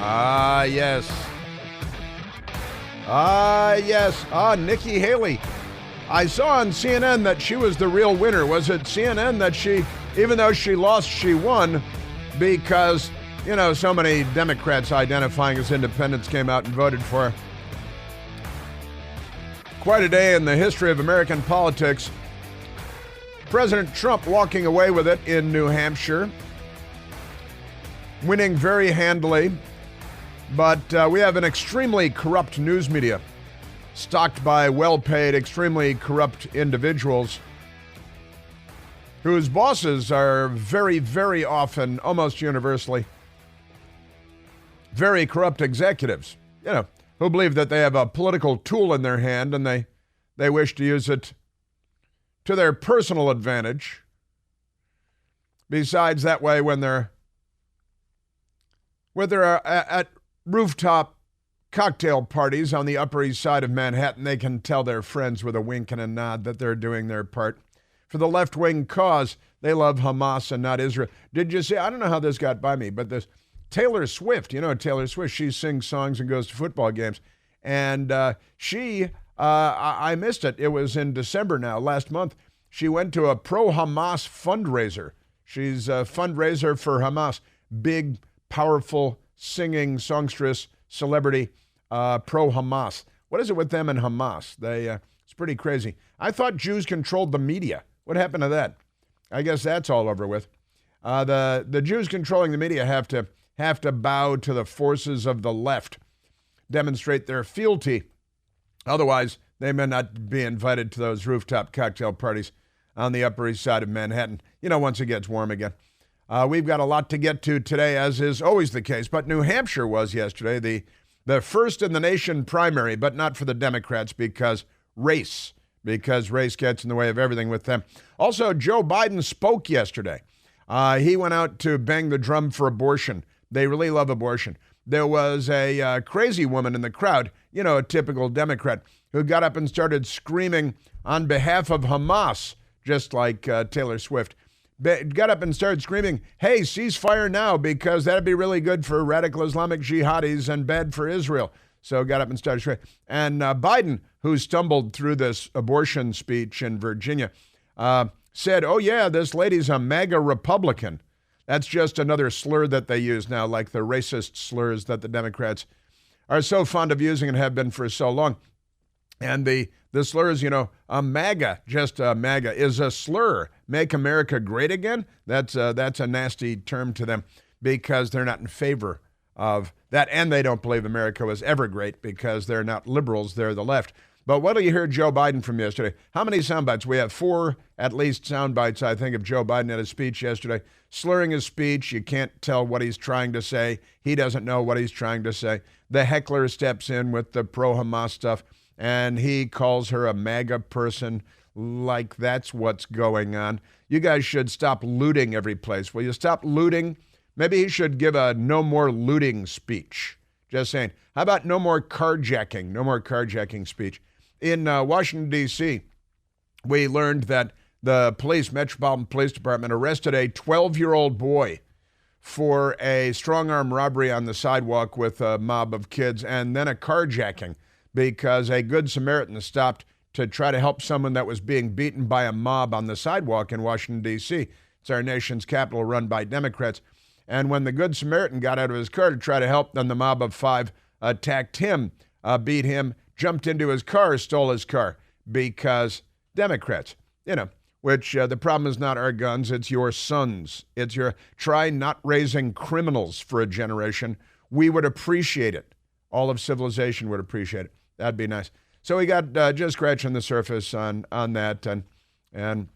Ah, yes. Nikki Haley. I saw on CNN that she was the real winner. Was it CNN that even though she lost, she won because, so many Democrats identifying as independents came out and voted for her. Quite a day in the history of American politics. President Trump walking away with it in New Hampshire, winning very handily. But we have an extremely corrupt news media, stocked by well-paid, extremely corrupt individuals whose bosses are very, very often, almost universally, very corrupt executives, who believe that they have a political tool in their hand and they wish to use it to their personal advantage. Besides, that way, when they're at rooftop cocktail parties on the Upper East Side of Manhattan, they can tell their friends with a wink and a nod that they're doing their part. For the left-wing cause, they love Hamas and not Israel. Did you see, I don't know how this got by me, but this Taylor Swift, Taylor Swift, she sings songs and goes to football games. And I missed it. It was in December now, last month. She went to a pro-Hamas fundraiser. She's a fundraiser for Hamas. Big, powerful, singing songstress, celebrity, pro-Hamas. What is it with them and Hamas? It's pretty crazy. I thought Jews controlled the media. What happened to that? I guess that's all over with. The Jews controlling the media have to bow to the forces of the left, demonstrate their fealty. Otherwise, they may not be invited to those rooftop cocktail parties on the Upper East Side of Manhattan, once it gets warm again. We've got a lot to get to today, as is always the case. But New Hampshire was yesterday the first in the nation primary, but not for the Democrats because race gets in the way of everything with them. Also, Joe Biden spoke yesterday. He went out to bang the drum for abortion. They really love abortion. There was a crazy woman in the crowd, a typical Democrat, who got up and started screaming on behalf of Hamas, just like Taylor Swift. Got up and started screaming, hey, ceasefire now, because that'd be really good for radical Islamic jihadis and bad for Israel. So got up and started screaming. And Biden, who stumbled through this abortion speech in Virginia, said, oh, yeah, this lady's a MAGA Republican. That's just another slur that they use now, like the racist slurs that the Democrats are so fond of using and have been for so long. And the slurs, a MAGA, just a MAGA, is a slur. Make America great again? That's a nasty term to them because they're not in favor of that. And they don't believe America was ever great because they're not liberals, they're the left. But what do you hear Joe Biden from yesterday? How many sound bites? We have 4, at least, sound bites, I think, of Joe Biden at his speech yesterday. Slurring his speech. You can't tell what he's trying to say. He doesn't know what he's trying to say. The heckler steps in with the pro-Hamas stuff, and he calls her a MAGA person like that's what's going on. You guys should stop looting every place. Will you stop looting? Maybe he should give a no more looting speech. Just saying. How about no more carjacking? No more carjacking speech. In Washington, D.C., we learned that the Metropolitan Police Department, arrested a 12-year-old boy for a strong-arm robbery on the sidewalk with a mob of kids and then a carjacking because a Good Samaritan stopped to try to help someone that was being beaten by a mob on the sidewalk in Washington, D.C. It's our nation's capital run by Democrats. And when the Good Samaritan got out of his car to try to help, then the mob of 5 attacked him, beat him, jumped into his car, stole his car because Democrats, which the problem is not our guns, it's your sons. It's try not raising criminals for a generation. We would appreciate it. All of civilization would appreciate it. That'd be nice. So we got just scratching the surface on that. And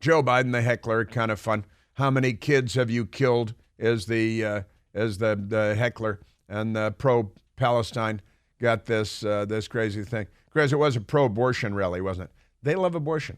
Joe Biden, the heckler, kind of fun. How many kids have you killed is the heckler. And the pro-Palestine got this crazy thing. Crazy, it was a pro-abortion rally, wasn't it? They love abortion.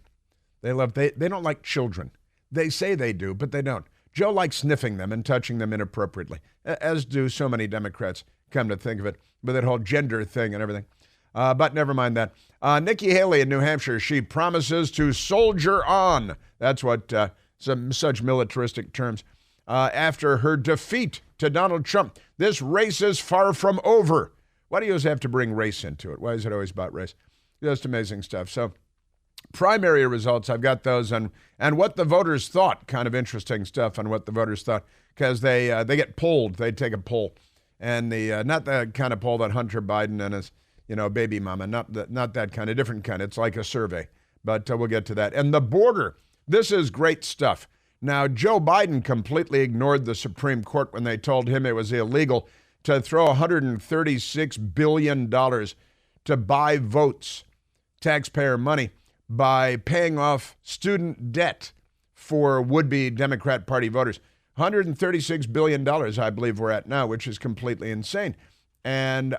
They don't like children. They say they do, but they don't. Joe likes sniffing them and touching them inappropriately, as do so many Democrats, come to think of it, with that whole gender thing and everything. But never mind that. Nikki Haley in New Hampshire, she promises to soldier on. That's what some such militaristic terms. After her defeat to Donald Trump. This race is far from over. Why do you always have to bring race into it? Why is it always about race? Just amazing stuff. So primary results, I've got those, and what the voters thought, kind of interesting stuff on what the voters thought, because they get polled. They take a poll, and the not the kind of poll that Hunter Biden and his baby mama, not that kind, of different kind. It's like a survey, but we'll get to that. And the border, this is great stuff. Now, Joe Biden completely ignored the Supreme Court when they told him it was illegal to throw $136 billion to buy votes, taxpayer money, by paying off student debt for would-be Democrat Party voters. $136 billion, I believe we're at now, which is completely insane. And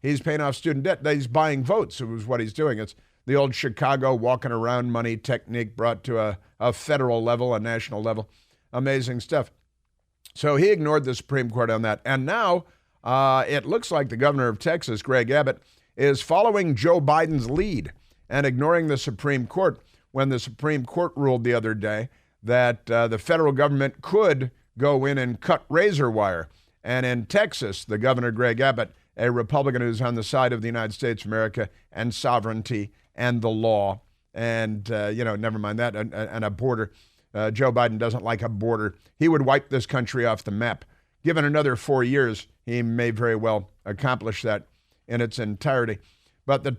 he's paying off student debt. He's buying votes. It was what he's doing. It's the old Chicago walking around money technique brought to a federal level, a national level. Amazing stuff. So he ignored the Supreme Court on that. And now it looks like the governor of Texas, Greg Abbott, is following Joe Biden's lead and ignoring the Supreme Court when the Supreme Court ruled the other day that the federal government could go in and cut razor wire. And in Texas, the governor, Greg Abbott, a Republican who's on the side of the United States of America and sovereignty and the law and, never mind that, and a border. Joe Biden doesn't like a border. He would wipe this country off the map. Given another 4 years, he may very well accomplish that in its entirety. But the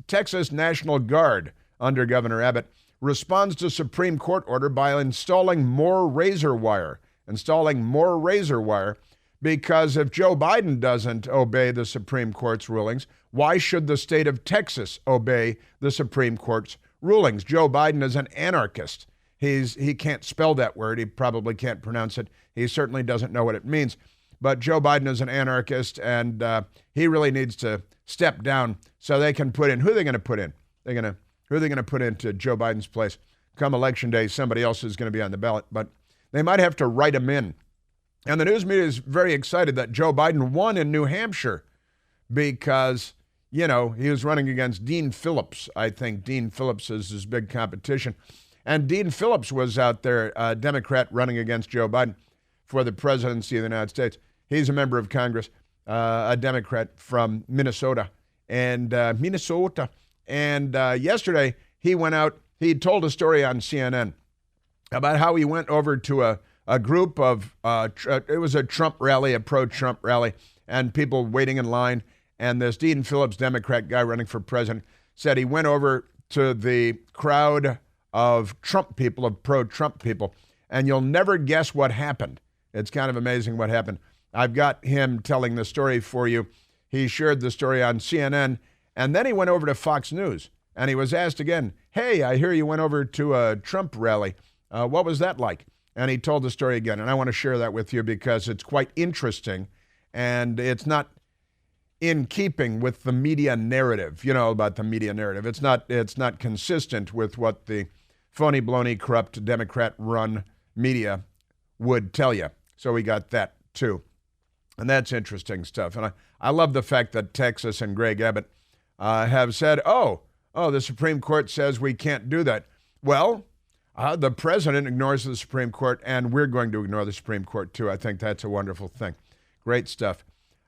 Texas National Guard, under Governor Abbott, responds to Supreme Court order by installing more razor wire. Because if Joe Biden doesn't obey the Supreme Court's rulings, why should the state of Texas obey the Supreme Court's rulings? Joe Biden is an anarchist. He can't spell that word. He probably can't pronounce it. He certainly doesn't know what it means. But Joe Biden is an anarchist, and he really needs to step down so they can put in. Who are they going to put in? Who are they going to put into Joe Biden's place? Come Election Day, somebody else is going to be on the ballot. But they might have to write him in. And the news media is very excited that Joe Biden won in New Hampshire because, he was running against Dean Phillips. I think Dean Phillips is his big competition. And Dean Phillips was out there, a Democrat running against Joe Biden for the presidency of the United States. He's a member of Congress, a Democrat from Minnesota. And yesterday he went out, he told a story on CNN about how he went over to a group of, it was a Trump rally, a pro-Trump rally, and people waiting in line. And this Dean Phillips, Democrat guy running for president, said he went over to the crowd of Trump people, of pro-Trump people, and you'll never guess what happened. It's kind of amazing what happened. I've got him telling the story for you. He shared the story on CNN, and then he went over to Fox News, and he was asked again, hey, I hear you went over to a Trump rally. What was that like? And he told the story again, and I want to share that with you because it's quite interesting, and it's not in keeping with the media narrative. You know about the media narrative. It's not consistent with what the phony, baloney, corrupt, Democrat-run media would tell you. So we got that, too. And that's interesting stuff. And I love the fact that Texas and Greg Abbott have said, the Supreme Court says we can't do that. Well, the president ignores the Supreme Court, and we're going to ignore the Supreme Court, too. I think that's a wonderful thing. Great stuff.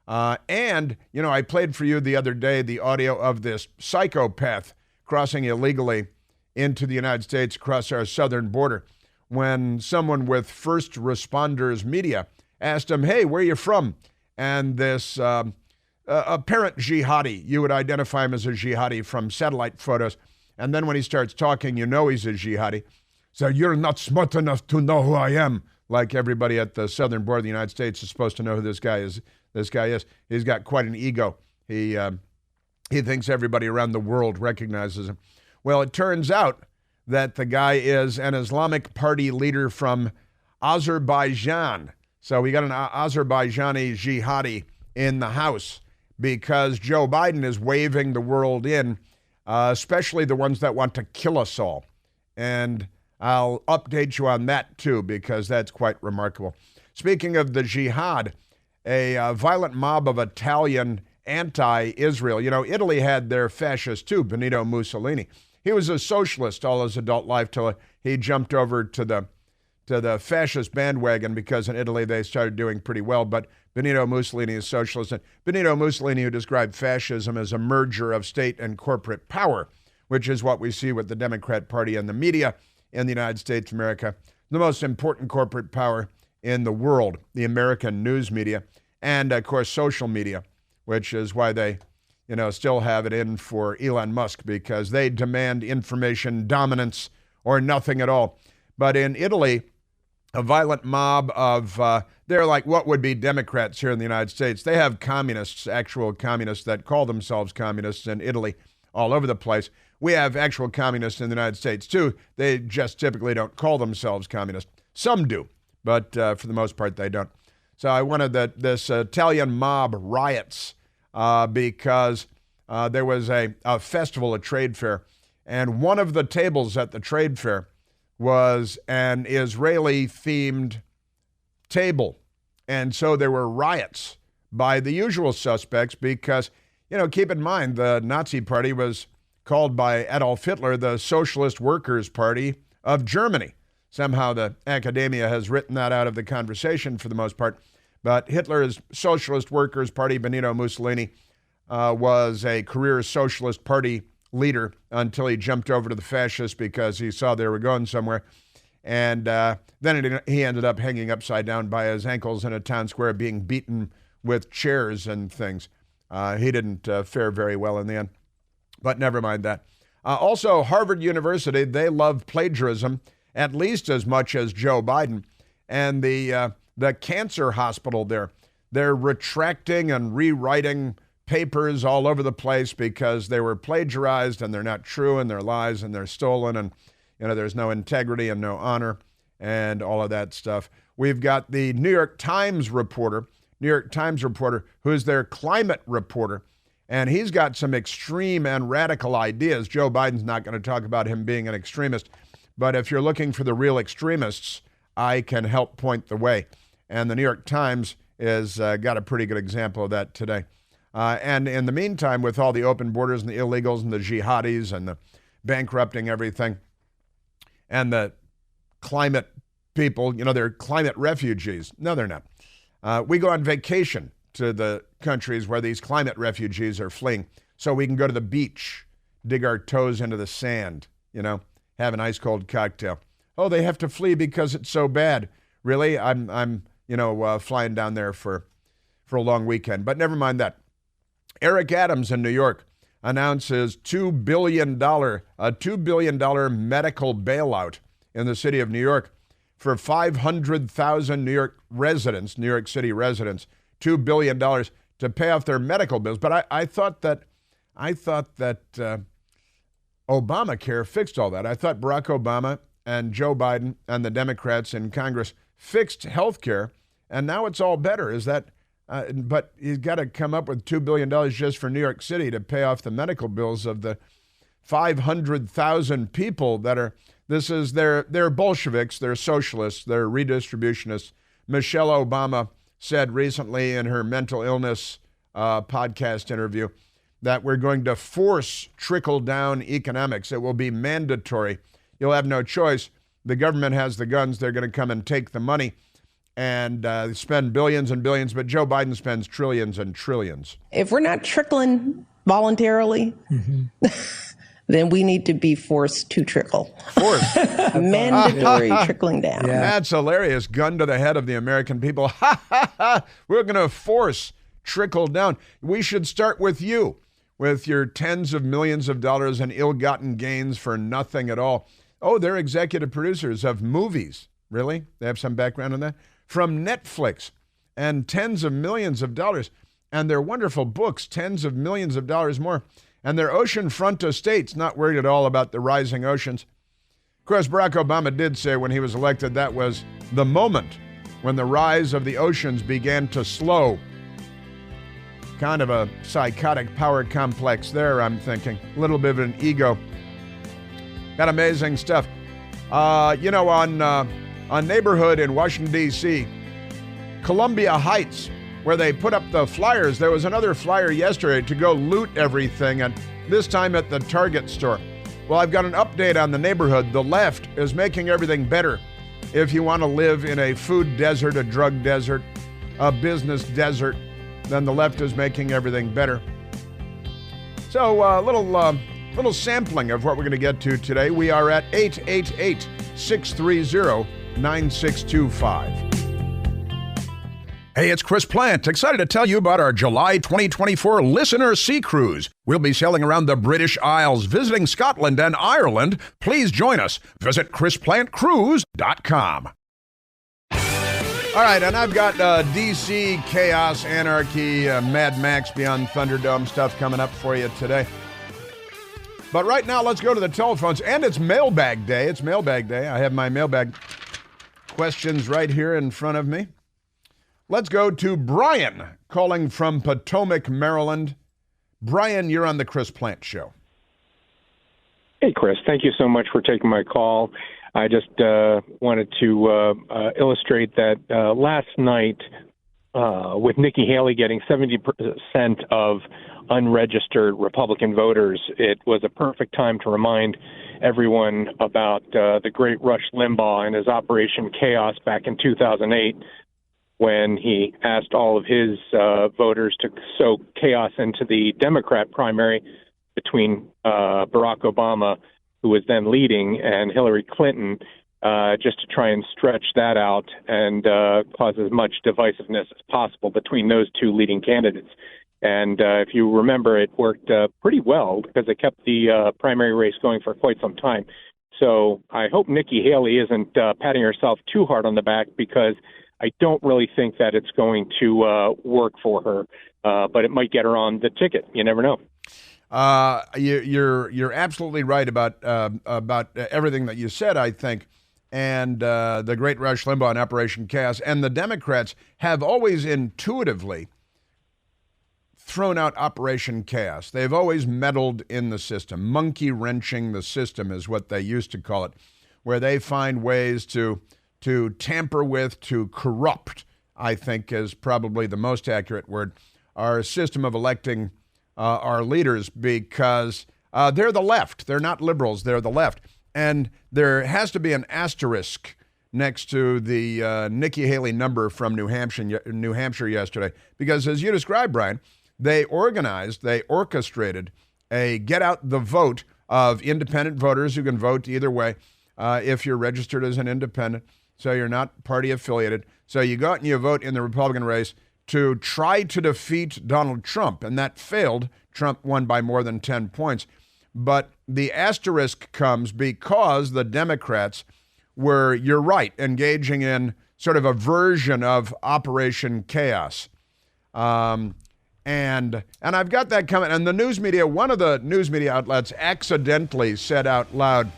And I played for you the other day the audio of this psychopath crossing illegally into the United States across our southern border when someone with First Responders Media asked him, hey, where are you from? And this apparent jihadi, you would identify him as a jihadi from satellite photos. And then when he starts talking, he's a jihadi. So you're not smart enough to know who I am. Like everybody at the southern border of the United States is supposed to know who this guy is. He's got quite an ego. He thinks everybody around the world recognizes him. Well, it turns out that the guy is an Islamic Party leader from Azerbaijan. So we got an Azerbaijani jihadi in the House because Joe Biden is waving the world in, especially the ones that want to kill us all. And I'll update you on that, too, because that's quite remarkable. Speaking of the jihad, a violent mob of Italian anti-Israel. Italy had their fascist, too, Benito Mussolini. He was a socialist all his adult life till he jumped over to to the fascist bandwagon because in Italy they started doing pretty well. But Benito Mussolini is socialist. And Benito Mussolini, who described fascism as a merger of state and corporate power, which is what we see with the Democrat Party and the media in the United States of America, the most important corporate power in the world, the American news media, and of course social media, which is why they, still have it in for Elon Musk, because they demand information dominance or nothing at all. But in Italy, a violent mob of, they're like what would be Democrats here in the United States. They have communists, actual communists that call themselves communists in Italy all over the place. We have actual communists in the United States too. They just typically don't call themselves communists. Some do, but for the most part they don't. So I wanted this Italian mob riots because there was a festival, a trade fair, and one of the tables at the trade fair was an Israeli-themed table. And so there were riots by the usual suspects because, keep in mind, the Nazi Party was called by Adolf Hitler the Socialist Workers' Party of Germany. Somehow the academia has written that out of the conversation for the most part. But Hitler's Socialist Workers' Party, Benito Mussolini, was a career Socialist Party leader until he jumped over to the fascists because he saw they were going somewhere. And then he ended up hanging upside down by his ankles in a town square being beaten with chairs and things. He didn't fare very well in the end. But never mind that. Also, Harvard University, they love plagiarism at least as much as Joe Biden. And the cancer hospital there, they're retracting and rewriting papers all over the place because they were plagiarized and they're not true and they're lies and they're stolen and there's no integrity and no honor and all of that stuff. We've got the New York Times reporter who's their climate reporter, and he's got some extreme and radical ideas. Joe Biden's not going to talk about him being an extremist, but if you're looking for the real extremists, I can help point the way. And the New York Times is got a pretty good example of that today. And in the meantime, with all the open borders and the illegals and the jihadis and the bankrupting everything and the climate people, they're climate refugees. No, they're not. We go on vacation to the countries where these climate refugees are fleeing so we can go to the beach, dig our toes into the sand, have an ice cold cocktail. Oh, they have to flee because it's so bad. Really? I'm flying down there for a long weekend. But never mind that. Eric Adams in New York announces a $2 billion medical bailout in the city of New York for 500,000 New York City residents, $2 billion to pay off their medical bills. But I thought that Obamacare fixed all that. I thought Barack Obama and Joe Biden and the Democrats in Congress fixed health care, and now it's all better. Is that? But he's got to come up with $2 billion just for New York City to pay off the medical bills of the 500,000 people that are. They're Bolsheviks, they're socialists, they're redistributionists. Michelle Obama said recently in her mental illness podcast interview that we're going to force trickle-down economics. It will be mandatory. You'll have no choice. The government has the guns. They're going to come and take the money and spend billions and billions, but Joe Biden spends trillions and trillions. If we're not trickling voluntarily, then we need to be forced to trickle. Forced. Mandatory trickling down. Yeah. That's hilarious. Gun to the head of the American people. Ha, ha, ha. We're going to force trickle down. We should start with you, with your tens of millions of dollars in ill-gotten gains for nothing at all. Oh, they're executive producers of movies. Really? They have some background on that? From Netflix, and tens of millions of dollars. And their wonderful books, tens of millions of dollars more. And their oceanfront estates, not worried at all about the rising oceans. Of course, Barack Obama did say when he was elected that was the moment when the rise of the oceans began to slow. Kind of a psychotic power complex there, I'm thinking. A little bit of an ego. Got amazing stuff. On Neighborhood in Washington, D.C., Columbia Heights, where they put up the flyers. There was another flyer yesterday to go loot everything, and this time at the Target store. Well, I've got an update on the neighborhood. The left is making everything better. If you want to live in a food desert, a drug desert, a business desert, then the left is making everything better. So a little sampling of what we're going to get to today. We are at 888-630-9625. Hey, it's Chris Plant, excited to tell you about our July 2024 Listener Sea Cruise. We'll be sailing around the British Isles, visiting Scotland and Ireland. Please join us. Visit chrisplantcruise.com. All right, and I've got DC chaos, anarchy, Mad Max Beyond Thunderdome stuff coming up for you today. But right now, let's go to the telephones, and it's mailbag day. It's mailbag day. I have my mailbag questions right here in front of me. Let's go to Brian, calling from Potomac, Maryland. Brian, you're on the Chris Plant Show. Hey, Chris. Thank you so much for taking my call. I just wanted to illustrate that last night, with Nikki Haley getting 70% of unregistered Republican voters, it was a perfect time to remind everyone about the great Rush Limbaugh and his Operation Chaos back in 2008, when he asked all of his voters to sow chaos into the Democrat primary between Barack Obama, who was then leading, and Hillary Clinton, just to try and stretch that out and cause as much divisiveness as possible between those two leading candidates. And if you remember, it worked pretty well because it kept the primary race going for quite some time. So I hope Nikki Haley isn't patting herself too hard on the back, because I don't really think that it's going to work for her, but it might get her on the ticket. You never know. You're absolutely right about everything that you said, I think, and the great Rush Limbaugh and Operation Chaos. And the Democrats have always intuitively thrown out Operation Chaos. They've always meddled in the system. Monkey wrenching the system is what they used to call it, where they find ways to tamper with, to corrupt, I think is probably the most accurate word, our system of electing our leaders, because they're the left. They're not liberals. They're the left. And there has to be an asterisk next to the Nikki Haley number from New Hampshire yesterday, because as you described, Brian, they orchestrated a get out the vote of independent voters who can vote either way if you're registered as an independent. So you're not party affiliated. So you go out and you vote in the Republican race to try to defeat Donald Trump, and that failed. Trump won by more than 10 points. But the asterisk comes because the Democrats were, you're right, engaging in sort of a version of Operation Chaos. And I've got that coming. And the news media, one of the news media outlets accidentally said out loud,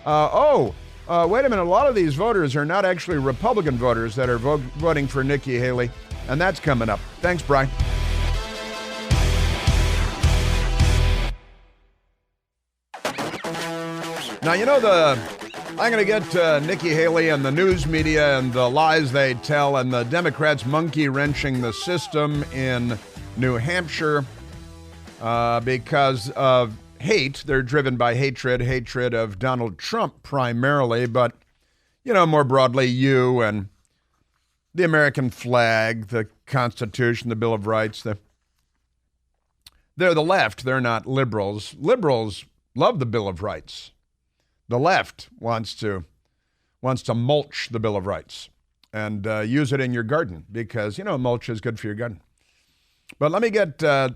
wait a minute, a lot of these voters are not actually Republican voters that are voting for Nikki Haley, and that's coming up. Thanks, Brian. Now, you know, I'm going to get Nikki Haley and the news media and the lies they tell and the Democrats monkey-wrenching the system in New Hampshire because of hate. They're driven by hatred of Donald Trump primarily, but, you know, more broadly, you and the American flag, the Constitution, the Bill of Rights. They're the left. They're not liberals. Liberals love the Bill of Rights. The left wants to mulch the Bill of Rights and use it in your garden because, you know, mulch is good for your garden. But let me get to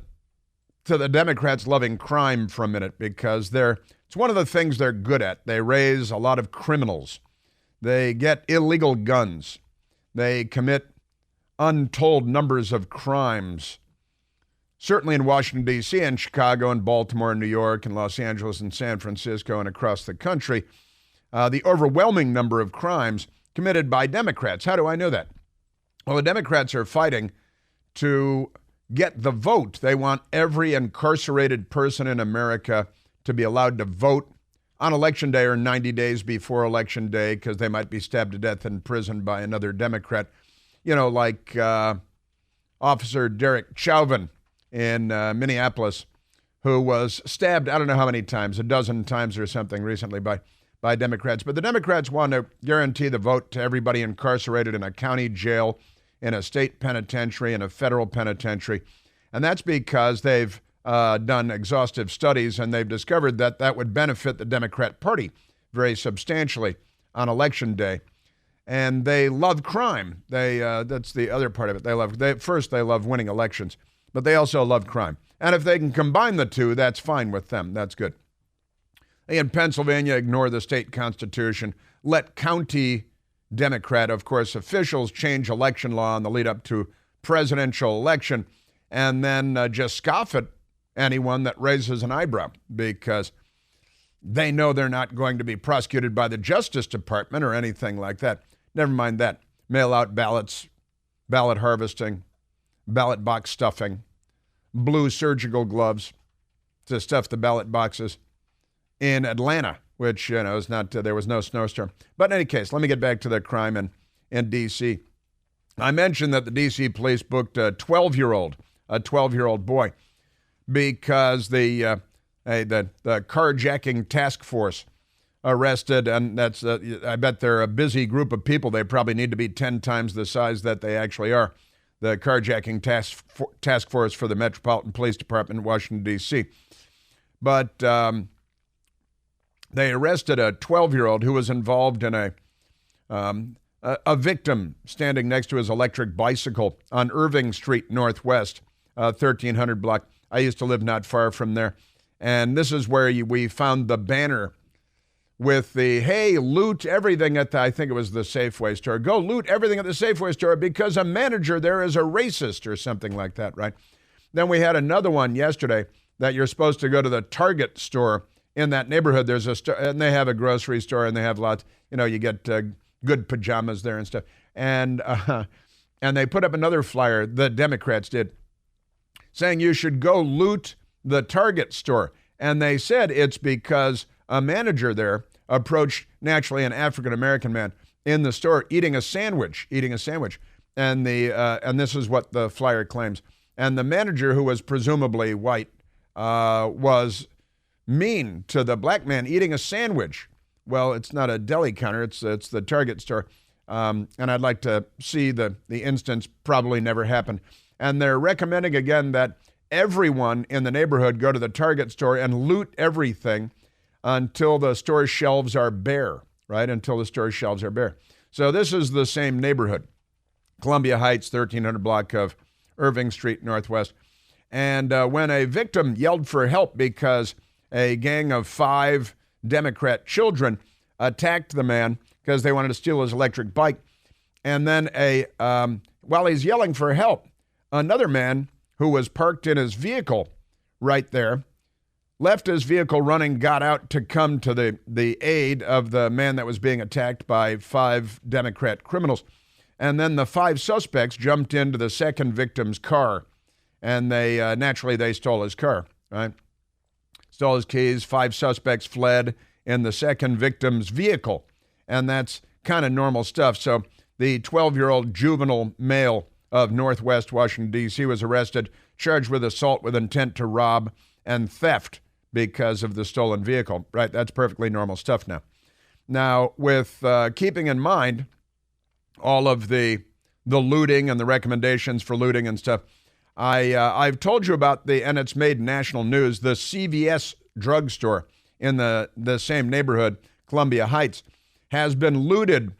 the Democrats loving crime for a minute, because it's one of the things they're good at. They raise a lot of criminals. They get illegal guns. They commit untold numbers of crimes, certainly in Washington, D.C., and Chicago, and Baltimore, and New York, and Los Angeles, and San Francisco, and across the country. The overwhelming number of crimes committed by Democrats. How do I know that? Well, the Democrats are fighting to get the vote. They want every incarcerated person in America to be allowed to vote on Election Day or 90 days before Election Day, because they might be stabbed to death in prison by another Democrat, you know, like Officer Derek Chauvin in Minneapolis, who was stabbed, I don't know how many times, a dozen times or something recently by by Democrats. But the Democrats want to guarantee the vote to everybody incarcerated in a county jail, in a state penitentiary, in a federal penitentiary. And that's because they've done exhaustive studies, and they've discovered that that would benefit the Democrat Party very substantially on Election Day. And they love crime. That's the other part of it. They love winning elections, but they also love crime. And if they can combine the two, that's fine with them. That's good. In Pennsylvania, ignore the state constitution. Let county Democrat, of course, officials change election law in the lead up to presidential election, and then just scoff at anyone that raises an eyebrow because they know they're not going to be prosecuted by the Justice Department or anything like that. Never mind that. Mail out ballots, ballot harvesting, ballot box stuffing, blue surgical gloves to stuff the ballot boxes in Atlanta, which, is not, there was no snowstorm. But in any case, let me get back to the crime in D.C. I mentioned that the D.C. police booked a 12-year-old boy, because the carjacking task force arrested, and that's I bet they're a busy group of people. They probably need to be 10 times the size that they actually are. The carjacking task force for the Metropolitan Police Department in Washington, D.C. But they arrested a 12-year-old who was involved in a victim standing next to his electric bicycle on Irving Street Northwest, 1300 block. I used to live not far from there. And this is where we found the banner with the, hey, loot everything at I think it was the Safeway store. Go loot everything at the Safeway store because a manager there is a racist or something like that, right? Then we had another one yesterday that you're supposed to go to the Target store in that neighborhood. There's a store, and they have a grocery store, and they have lots, you get good pajamas there and stuff. And they put up another flyer, the Democrats did, saying you should go loot the Target store. And they said it's because a manager there approached, naturally, an African-American man in the store eating a sandwich. And this is what the flyer claims. And the manager, who was presumably white, was mean to the black man eating a sandwich. Well, it's not a deli counter, it's the Target store. And I'd like to see the instance. Probably never happened. And they're recommending again that everyone in the neighborhood go to the Target store and loot everything until the store shelves are bare, right? Until the store shelves are bare. So this is the same neighborhood, Columbia Heights, 1300 block of Irving Street Northwest. And when a victim yelled for help because a gang of 5 Democrat children attacked the man because they wanted to steal his electric bike, and then while he's yelling for help, another man who was parked in his vehicle right there left his vehicle running, got out to come to the aid of the man that was being attacked by 5 Democrat criminals. And then the 5 suspects jumped into the second victim's car, and they stole his car, right? Stole his keys. 5 suspects fled in the second victim's vehicle, and that's kind of normal stuff. So the 12-year-old juvenile male of Northwest Washington, D.C. was arrested, charged with assault with intent to rob and theft because of the stolen vehicle. Right, that's perfectly normal stuff now. Now, with keeping in mind all of the looting and the recommendations for looting and stuff, I've told you about and it's made national news, the CVS drugstore in the same neighborhood, Columbia Heights, has been looted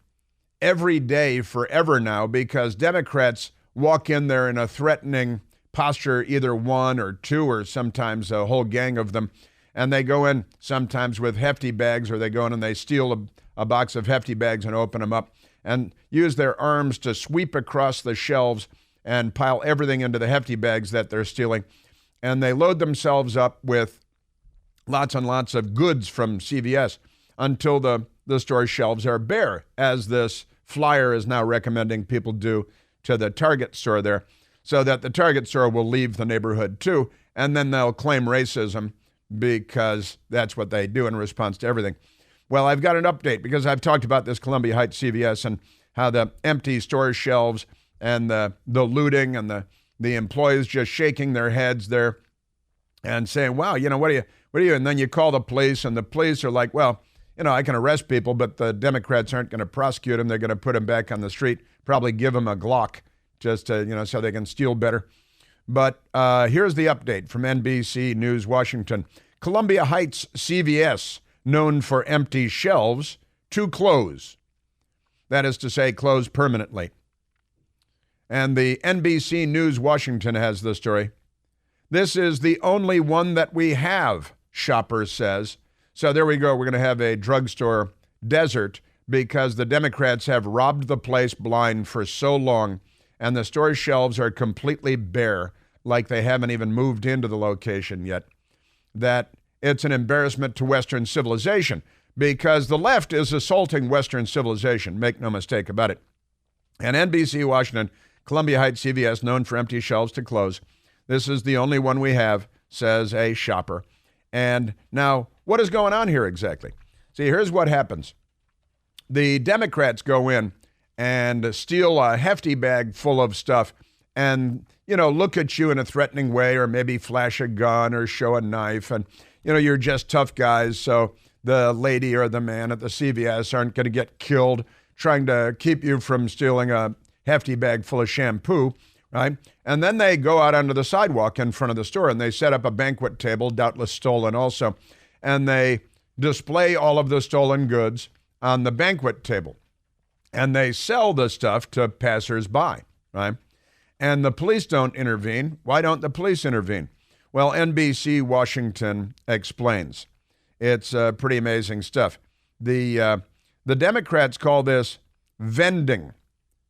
every day forever now because Democrats walk in there in a threatening posture, either one or two or sometimes a whole gang of them, and they go in sometimes with hefty bags, or they go in and they steal a box of hefty bags and open them up and use their arms to sweep across the shelves and pile everything into the hefty bags that they're stealing. And they load themselves up with lots and lots of goods from CVS until the store shelves are bare, as this flyer is now recommending people do to the Target store there, so that the Target store will leave the neighborhood too, and then they'll claim racism because that's what they do in response to everything. Well, I've got an update because I've talked about this Columbia Heights CVS and how the empty store shelves and the looting and the employees just shaking their heads there and saying, wow, what are you? And then you call the police, and the police are like, well, I can arrest people, but the Democrats aren't going to prosecute them. They're going to put them back on the street, probably give them a Glock just to, so they can steal better. But here's the update from NBC News, Washington. Columbia Heights CVS, known for empty shelves, to close. That is to say, close permanently. And the NBC News, Washington has the story. This is the only one that we have, shopper says. So there we go. We're going to have a drugstore desert because the Democrats have robbed the place blind for so long, and the store shelves are completely bare, like they haven't even moved into the location yet, that it's an embarrassment to Western civilization because the left is assaulting Western civilization. Make no mistake about it. And NBC Washington, Columbia Heights CVS, known for empty shelves, to close. This is the only one we have, says a shopper. And now, what is going on here exactly? See, here's what happens. The Democrats go in and steal a hefty bag full of stuff and, look at you in a threatening way or maybe flash a gun or show a knife. And, you're just tough guys, so the lady or the man at the CVS aren't going to get killed trying to keep you from stealing a hefty bag full of shampoo, right? And then they go out onto the sidewalk in front of the store and they set up a banquet table, doubtless stolen also, and they display all of the stolen goods on the banquet table. And they sell the stuff to passersby, right? And the police don't intervene. Why don't the police intervene? Well, NBC Washington explains. It's pretty amazing stuff. The Democrats call this vending,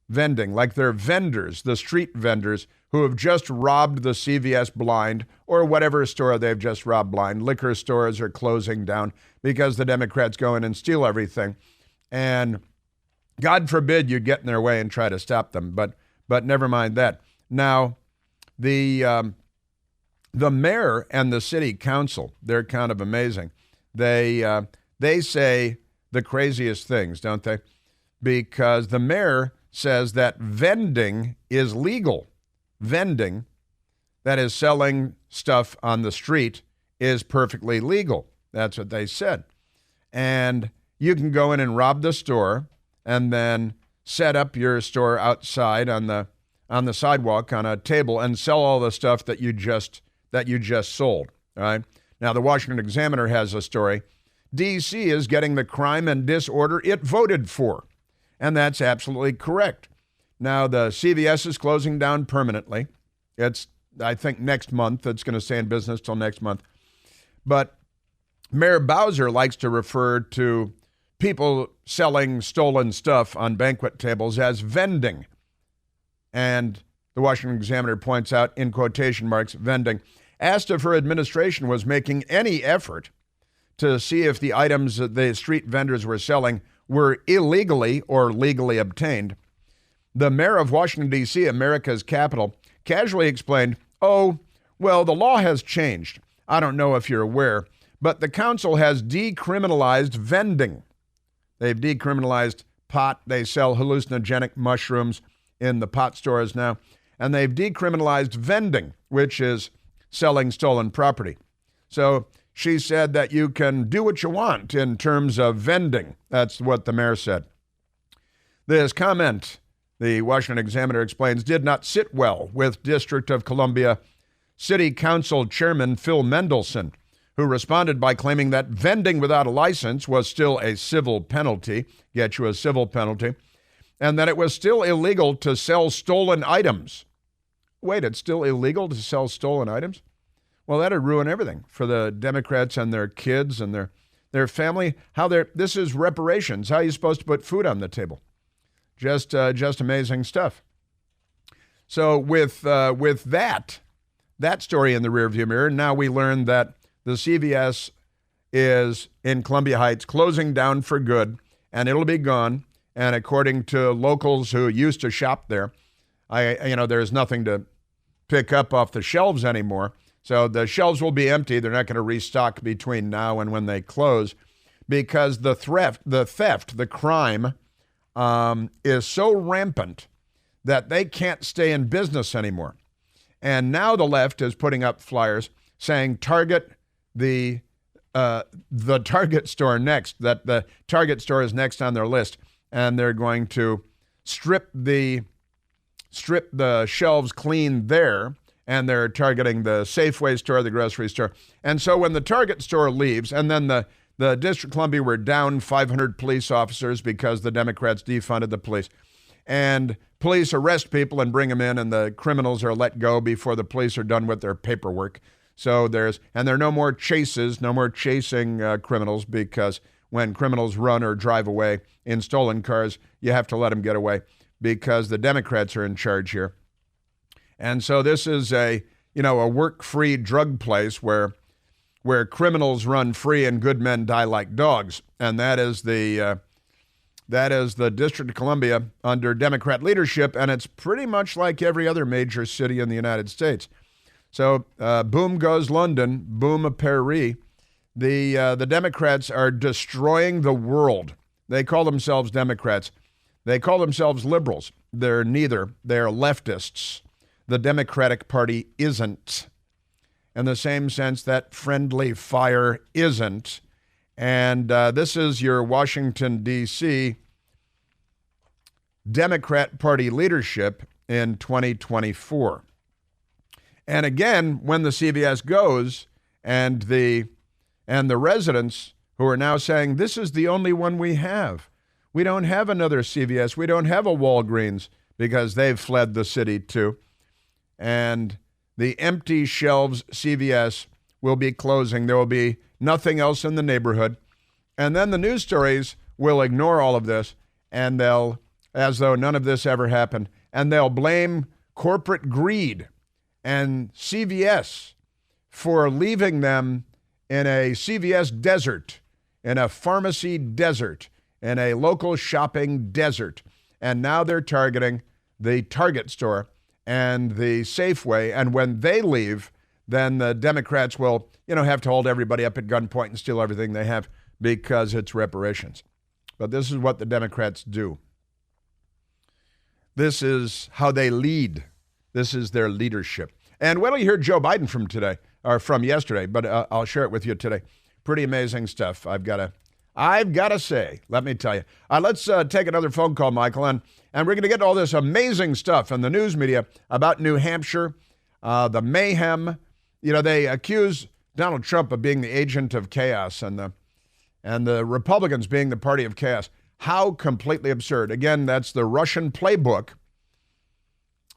like they're vendors, the street vendors who have just robbed the CVS blind or whatever store they've just robbed blind. Liquor stores are closing down because the Democrats go in and steal everything. And God forbid you get in their way and try to stop them, but never mind that. Now, the mayor and the city council, they're kind of amazing. They say the craziest things, don't they? Because the mayor says that vending is legal. Vending, that is selling stuff on the street, is perfectly legal. That's what they said. And you can go in and rob the store and then set up your store outside on the sidewalk on a table and sell all the stuff that you just sold. All right. Now the Washington Examiner has a story. D.C. is getting the crime and disorder it voted for. And that's absolutely correct. Now, the CVS is closing down permanently. It's, I think, next month. It's going to stay in business till next month. But Mayor Bowser likes to refer to people selling stolen stuff on banquet tables as vending. And the Washington Examiner points out, in quotation marks, vending, asked if her administration was making any effort to see if the items that the street vendors were selling were illegally or legally obtained. The mayor of Washington, D.C., America's capital, casually explained, oh, well, the law has changed. I don't know if you're aware, but the council has decriminalized vending. They've decriminalized pot. They sell hallucinogenic mushrooms in the pot stores now. And they've decriminalized vending, which is selling stolen property. So she said that you can do what you want in terms of vending. That's what the mayor said. This comment, the Washington Examiner explains, did not sit well with District of Columbia City Council Chairman Phil Mendelson, who responded by claiming that vending without a license was still a civil penalty, get you a civil penalty, and that it was still illegal to sell stolen items. Wait, it's still illegal to sell stolen items? Well, that'd ruin everything for the Democrats and their kids and their family. This is reparations. How are you supposed to put food on the table? Just amazing stuff. So with that story in the rearview mirror, now we learn that the CVS is in Columbia Heights closing down for good, and it'll be gone. And according to locals who used to shop there, there's nothing to pick up off the shelves anymore. So the shelves will be empty. They're not going to restock between now and when they close because the theft, the crime is so rampant that they can't stay in business anymore. And now the left is putting up flyers saying target the the Target store next, that the Target store is next on their list, and they're going to strip the shelves clean there, and they're targeting the Safeway store, the grocery store. And so when the Target store leaves, and then the District of Columbia were down 500 police officers because the Democrats defunded the police, and police arrest people and bring them in, and the criminals are let go before the police are done with their paperwork. So there are no more chases, no more chasing criminals, because when criminals run or drive away in stolen cars, you have to let them get away because the Democrats are in charge here. And so this is a work-free drug place where criminals run free and good men die like dogs. And that is the District of Columbia under Democrat leadership, and it's pretty much like every other major city in the United States. So boom goes London, boom a Paris. The Democrats are destroying the world. They call themselves Democrats. They call themselves liberals. They're neither. They're leftists. The Democratic Party isn't. In the same sense that friendly fire isn't. And this is your Washington, D.C. Democrat Party leadership in 2024. And again, when the CVS goes, and the residents who are now saying, this is the only one we have. We don't have another CVS. We don't have a Walgreens, because they've fled the city too. And the empty shelves CVS will be closing. There will be nothing else in the neighborhood. And then the news stories will ignore all of this, and they'll, as though none of this ever happened, and they'll blame corporate greed and CVS for leaving them in a CVS desert, in a pharmacy desert, in a local shopping desert. And now they're targeting the Target store and the Safeway. And when they leave, then the Democrats will, have to hold everybody up at gunpoint and steal everything they have, because it's reparations. But this is what the Democrats do. This is how they lead. This is their leadership. And wait till you hear Joe Biden from yesterday, but I'll share it with you today. Pretty amazing stuff, I've got to say, let me tell you. Let's take another phone call, Michael, and we're going to get all this amazing stuff in the news media about New Hampshire, the mayhem. They accuse Donald Trump of being the agent of chaos, and the Republicans being the party of chaos. How completely absurd. Again, that's the Russian playbook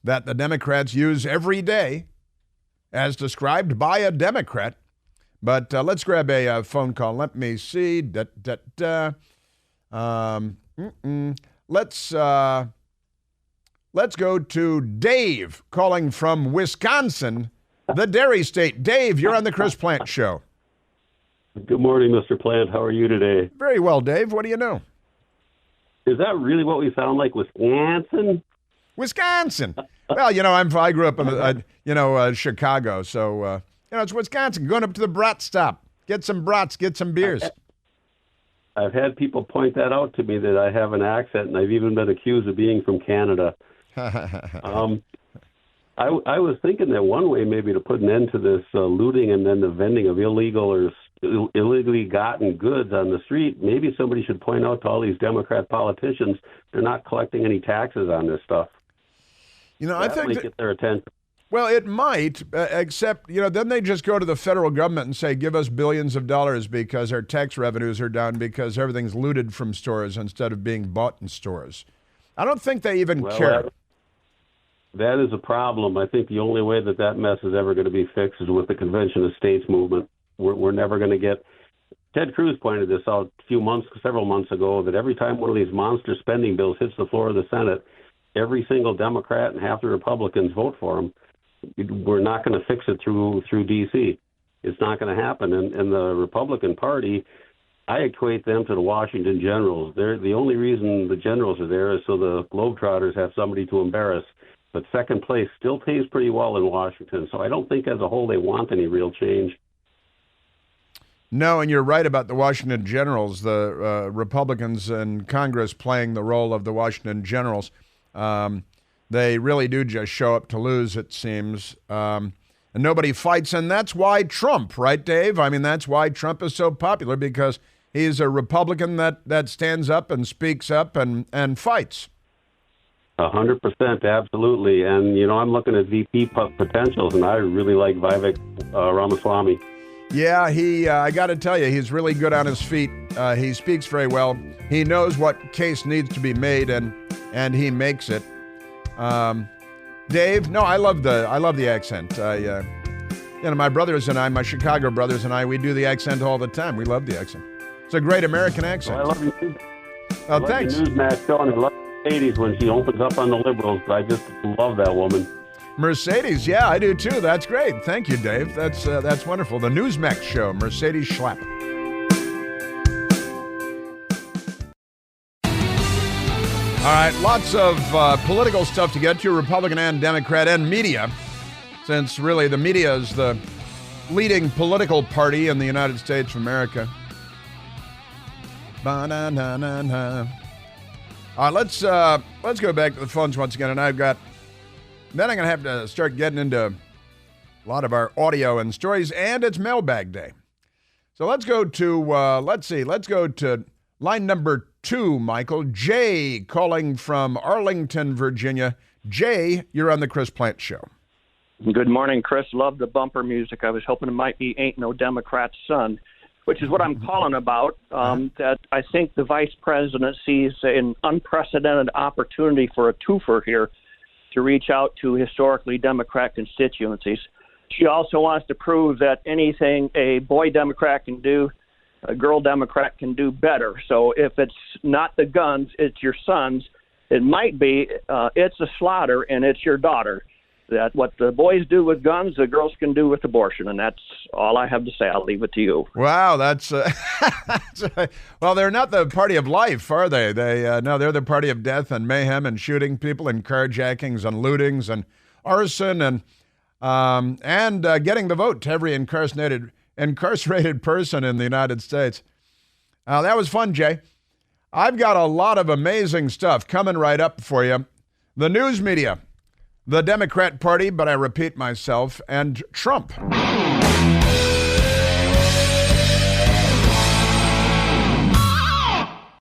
that the Democrats use every day, as described by a Democrat. But let's grab a phone call. Let me see. Let's go to Dave, calling from Wisconsin, the dairy state. Dave, you're on the Chris Plant Show. Good morning, Mr. Plant. How are you today? Very well, Dave. What do you know? Is that really what we sound like, Wisconsin? Wisconsin. Well, I grew up in Chicago, so it's Wisconsin. Going up to the brat stop, get some brats, get some beers. I've had people point that out to me, that I have an accent, and I've even been accused of being from Canada. I was thinking that one way maybe to put an end to this looting and then the vending of illegal or illegally gotten goods on the street, maybe somebody should point out to all these Democrat politicians they're not collecting any taxes on this stuff. I think might get their attention. Well, it might, except, then they just go to the federal government and say, give us billions of dollars because our tax revenues are down because everything's looted from stores instead of being bought in stores. I don't think they even care. That is a problem. I think the only way that mess is ever going to be fixed is with the Convention of States movement. We're never going to get... Ted Cruz pointed this out several months ago, that every time one of these monster spending bills hits the floor of the Senate, every single Democrat and half the Republicans vote for them. We're not going to fix it through D.C. It's not going to happen. And the Republican Party, I equate them to the Washington Generals. They're the only reason the Generals are there is so the Globetrotters have somebody to embarrass. But second place still pays pretty well in Washington. So I don't think as a whole they want any real change. No, and you're right about the Washington Generals, the Republicans in Congress playing the role of the Washington Generals. They really do just show up to lose, it seems. And and nobody fights. And that's why Trump, right, Dave? I mean, that's why Trump is so popular, because he's a Republican that stands up and speaks up and fights. 100%, absolutely. And, I'm looking at VP potentials, and I really like Vivek Ramaswamy. Yeah, I got to tell you, he's really good on his feet. He speaks very well. He knows what case needs to be made, and he makes it. Dave, no, I love the accent. My brothers and I, my Chicago brothers and I, we do the accent all the time. We love the accent. It's a great American accent. Well, I love you. Thanks. The Newsmax show, and I love Mercedes when she opens up on the liberals. I just love that woman. Mercedes, yeah, I do too. That's great. Thank you, Dave. That's wonderful. The Newsmax show, Mercedes Schlapp. All right, lots of political stuff to get to, Republican and Democrat and media, since really the media is the leading political party in the United States of America. Let's go back to the phones once again, and then I'm going to have to start getting into a lot of our audio and stories, and it's mailbag day. So let's go to line number 2, Michael. Jay calling from Arlington, Virginia. Jay, you're on the Chris Plante Show. Good morning, Chris. Love the bumper music. I was hoping it might be Ain't No Democrat's Son, which is what I'm calling about, that I think the vice president sees an unprecedented opportunity for a twofer here to reach out to historically Democrat constituencies. She also wants to prove that anything a boy Democrat can do, a girl Democrat can do better. So if it's not the guns, it's your sons. It might be it's a slaughter and it's your daughter. That what the boys do with guns, the girls can do with abortion. And that's all I have to say. I'll leave it to you. Wow, that's well, they're not the party of life, are they? No, they're the party of death and mayhem and shooting people and carjackings and lootings and arson and getting the vote to every incarcerated person in the United States. That was fun, Jay. I've got a lot of amazing stuff coming right up for you. The news media, the Democrat Party, but I repeat myself, and Trump.